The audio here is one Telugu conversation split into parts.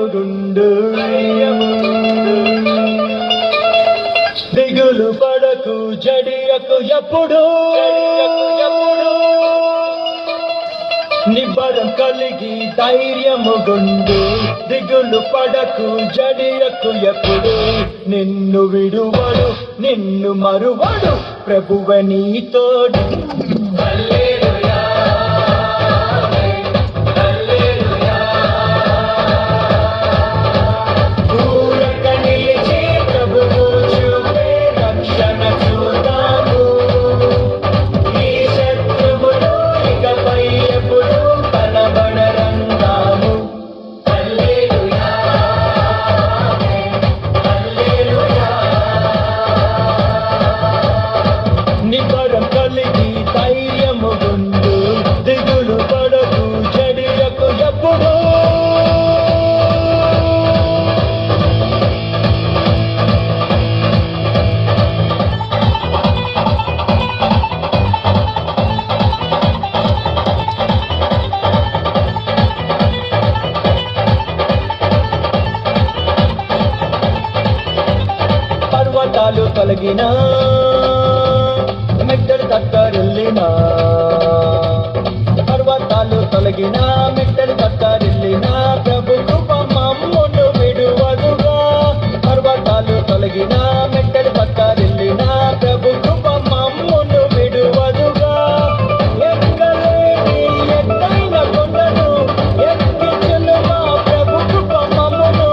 ధైర్యముగుండు దిగులు పడకు జడియకు ఎప్పుడు నిబ్బరం కలిగి ధైర్యముగుండు దిగులు పడకు జడియకు ఎప్పుడు నిన్ను విడువడు నిన్ను మరువడు ప్రభువ నీతోడు నిబ్బరం కలిగి ధైర్యముగుండు దిగులు పడకు జడియకు ఎప్పుడు పర్వతాలు తొలగినా మెట్టలు తక్కరిల్లినా పర్వతాలు తొలగినా మెట్టలు తక్కరిల్లినా ప్రభు కృప మమ్మును విడువదుగా పర్వతాలు తొలగినా మెట్టలు తక్కరిల్లినా ప్రభు కృప మమ్మును విడువదుగా ఎక్కలేని ఎత్తైన కొండను ఎక్కించును మా ప్రభు కృప మమ్మును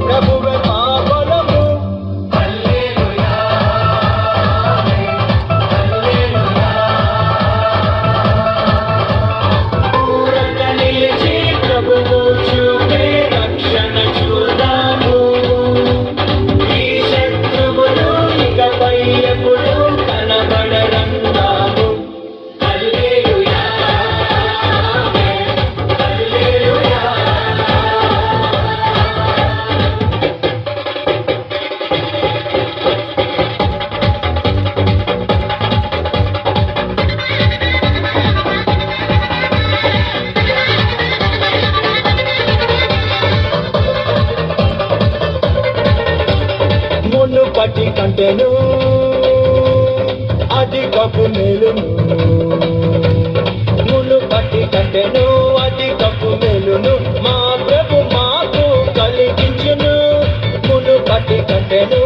ప్రభువే మా బలము మునుపటి కంటెను అధికపు మేలును మునుపటి కంటెను అధికపు మేలును మా ప్రభు మాకు కలిగించును మునుపటి కంటెను